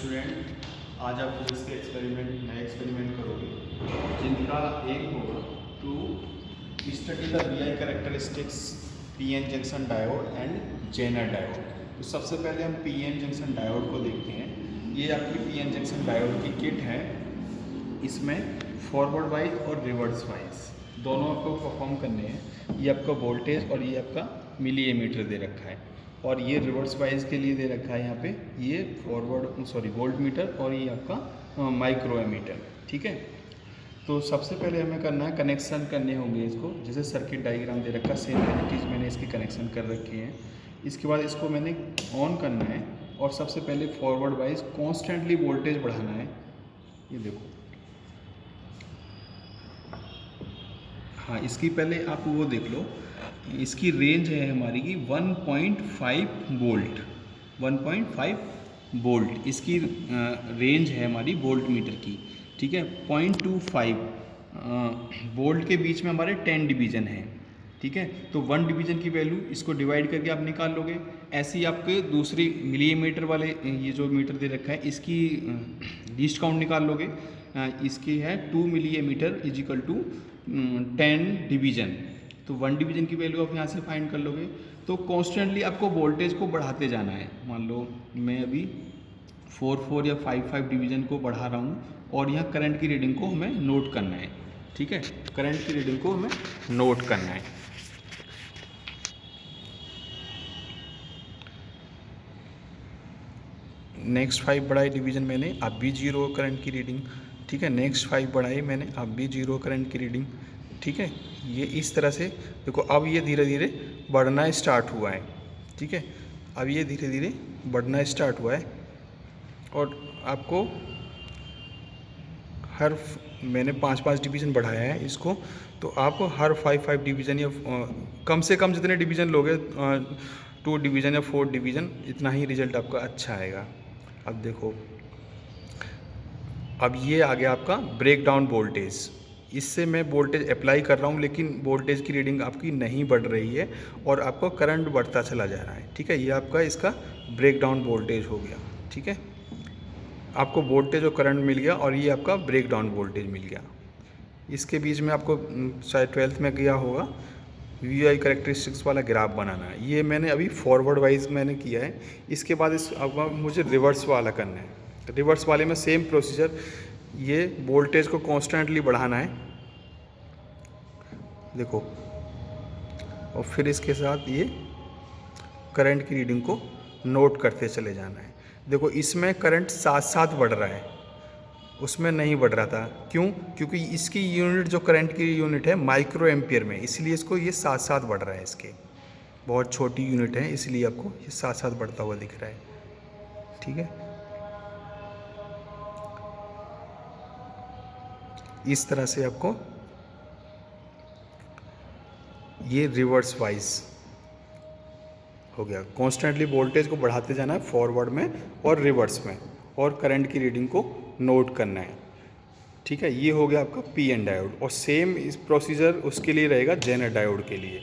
Student, आज आप physics के नए एक्सपेरिमेंट करोगे जिनका एक होगा to study the V characteristics P N junction diode and Zener diode. तो सबसे पहले हम पी एन जंक्शन डायोड को देखते हैं। ये आपकी पी एन जंक्शन डायोड की किट है। इसमें फॉरवर्ड वाइज और रिवर्स वाइज दोनों आपको परफॉर्म करने हैं। ये आपका वोल्टेज और ये आपका मिली एमीटर दे रखा है, और ये रिवर्स वाइज के लिए दे रखा है यहाँ पे ये वोल्ट मीटर और ये आपका माइक्रो एमीटर। ठीक है, तो सबसे पहले हमें करना है, कनेक्शन करने होंगे इसको। जैसे सर्किट डायग्राम दे रखा, सेम एज मैंने इसकी कनेक्शन कर रखी है। इसके बाद इसको मैंने ऑन करना है और सबसे पहले फॉरवर्ड वाइज कॉन्स्टेंटली वोल्टेज बढ़ाना है। ये देखो, हाँ, इसकी पहले आप वो देख लो, इसकी रेंज है हमारी की 1.5 वोल्ट। 1.5 वोल्ट इसकी रेंज है हमारी वोल्ट मीटर की। ठीक है, 0.25 वोल्ट के बीच में हमारे 10 डिवीज़न है। ठीक है, तो 1 डिवीज़न की वैल्यू इसको डिवाइड करके आप निकाल लोगे। ऐसे ही आपके दूसरी मिलीमीटर वाले ये जो मीटर दे रखा है इसकी लीस्ट काउंट निकाल लोगे। इसकी है 2 मिलीमीटर इजिकल टू 10 डिवीज़न। तो 1 डिवीज़न की वैल्यू आप यहाँ से फाइंड कर लोगे। तो कॉन्स्टेंटली आपको वोल्टेज को बढ़ाते जाना है। मान लो मैं अभी 4 या 5 डिवीज़न को बढ़ा रहा हूँ, और यहाँ करंट की रीडिंग को हमें नोट करना है। ठीक है, करंट की रीडिंग को हमें नोट करना है। नेक्स्ट 5 बढ़ाई डिवीज़न मैंने, अब भी 0 करंट की रीडिंग। ठीक है, नेक्स्ट 5 बढ़ाई मैंने, अब भी 0 करंट की रीडिंग। ठीक है, ये इस तरह से देखो, अब ये धीरे धीरे बढ़ना स्टार्ट हुआ है। ठीक है, अब ये धीरे धीरे बढ़ना स्टार्ट हुआ है, और आपको हर मैंने 5 डिवीज़न बढ़ाया है इसको, तो आपको हर 5 डिवीज़न या कम से कम जितने डिवीज़न लोगे 2 डिवीज़न या 4 डिवीज़न, इतना ही रिजल्ट आपका अच्छा आएगा। अब देखो, अब ये आ गया आपका ब्रेक डाउन वोल्टेज। इससे मैं वोल्टेज अप्लाई कर रहा हूँ, लेकिन वोल्टेज की रीडिंग आपकी नहीं बढ़ रही है और आपको करंट बढ़ता चला जा रहा है। ठीक है, ये आपका इसका ब्रेक डाउन वोल्टेज हो गया। ठीक है, आपको वोल्टेज और करंट मिल गया, और ये आपका ब्रेक डाउन वोल्टेज मिल गया। इसके बीच में आपको शायद 12th में गया होगा, वी आई करेक्टरिस्टिक्स वाला ग्राफ बनाना है। ये मैंने अभी फॉरवर्ड वाइज मैंने किया है। इसके बाद अब मुझे रिवर्स वाला करना है। रिवर्स वाले में सेम प्रोसीजर, ये वोल्टेज को कॉन्स्टेंटली बढ़ाना है, देखो, और फिर इसके साथ ये करंट की रीडिंग को नोट करते चले जाना है। देखो, इसमें करंट साथ साथ बढ़ रहा है, उसमें नहीं बढ़ रहा था। क्यों? क्योंकि इसकी यूनिट जो करंट की यूनिट है माइक्रो एम्पियर में, इसलिए इसको ये साथ साथ बढ़ रहा है। इसके बहुत छोटी यूनिट है, इसलिए आपको ये साथ साथ बढ़ता हुआ दिख रहा है। ठीक है, इस तरह से आपको ये रिवर्स वाइज हो गया। कॉन्स्टेंटली वोल्टेज को बढ़ाते जाना है फॉरवर्ड में और रिवर्स में, और करंट की रीडिंग को नोट करना है। ठीक है, ये हो गया आपका पी एन डायोड, और सेम इस प्रोसीजर उसके लिए रहेगा जेनर डायोड के लिए।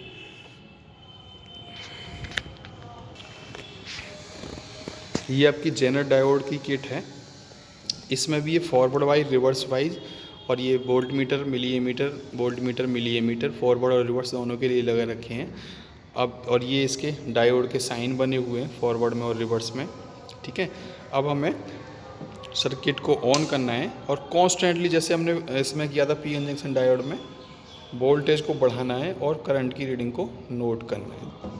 ये आपकी जेनर डायोड की किट है। इसमें भी ये फॉरवर्ड वाइज, रिवर्स वाइज, और ये voltmeter, milliammeter, voltmeter, milliammeter, forward और रिवर्स दोनों के लिए लगा रखे हैं। अब और ये इसके डायोड के साइन बने हुए हैं फॉरवर्ड में और रिवर्स में। ठीक है, अब हमें सर्किट को ऑन करना है, और कॉन्स्टेंटली जैसे हमने इसमें किया था पी एन जंक्शन डायोड में, वोल्टेज को बढ़ाना है और करंट की रीडिंग को नोट करना है।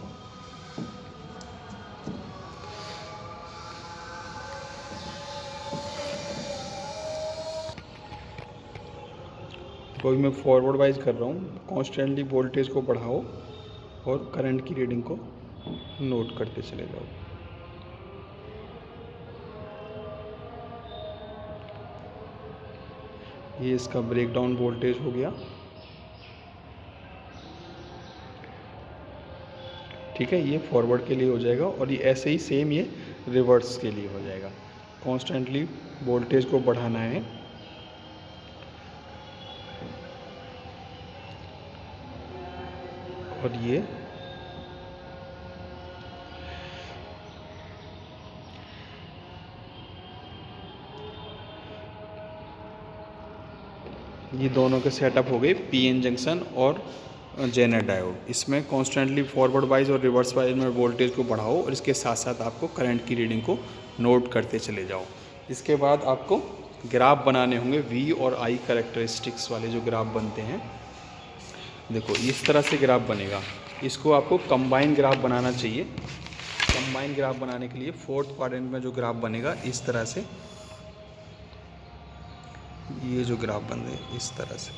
तो मैं फॉरवर्ड वाइज कर रहा हूँ, कॉन्स्टेंटली वोल्टेज को बढ़ाओ और करंट की रीडिंग को नोट करते चले जाओ। ये इसका ब्रेक डाउन वोल्टेज हो गया। ठीक है, ये फॉरवर्ड के लिए हो जाएगा, और ये ऐसे ही सेम ये रिवर्स के लिए हो जाएगा। कॉन्स्टेंटली वोल्टेज को बढ़ाना है, और ये ये दोनों के सेटअप हो गए पीएन जंक्शन और जेनर डायोड। इसमें कॉन्स्टेंटली फॉरवर्ड वाइज और रिवर्स वाइज में वोल्टेज को बढ़ाओ और इसके साथ साथ आपको करंट की रीडिंग को नोट करते चले जाओ। इसके बाद आपको ग्राफ बनाने होंगे वी और आई कैरेक्टरिस्टिक्स वाले जो ग्राफ बनते हैं। देखो इस तरह से ग्राफ बनेगा। इसको आपको कंबाइन ग्राफ बनाना चाहिए। कंबाइन ग्राफ बनाने के लिए फोर्थ क्वाड्रेंट में जो ग्राफ बनेगा इस तरह से, ये जो ग्राफ बन रहे हैं इस तरह से,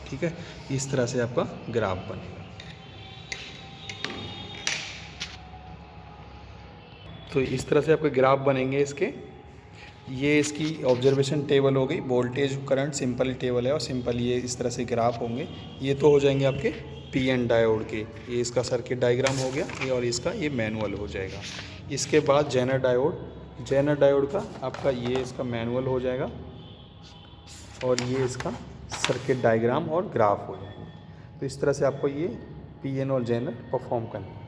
ठीक है, इस तरह से आपका ग्राफ बनेगा। तो इस तरह से आपके ग्राफ बनेंगे इसके। ये इसकी ऑब्जर्वेशन टेबल हो गई, वोल्टेज करंट सिंपल टेबल है और सिंपल ये इस तरह से ग्राफ होंगे। ये तो हो जाएंगे आपके पीएन डायोड के। ये इसका सर्किट डायग्राम हो गया ये, और इसका ये मैनुअल हो जाएगा। इसके बाद जेनर डायोड, जेनर डायोड का आपका ये इसका मैनुअल हो जाएगा और ये इसका सर्किट डायग्राम और ग्राफ हो जाएगा। तो इस तरह से आपको ये पीएन और जेनर परफॉर्म करना है।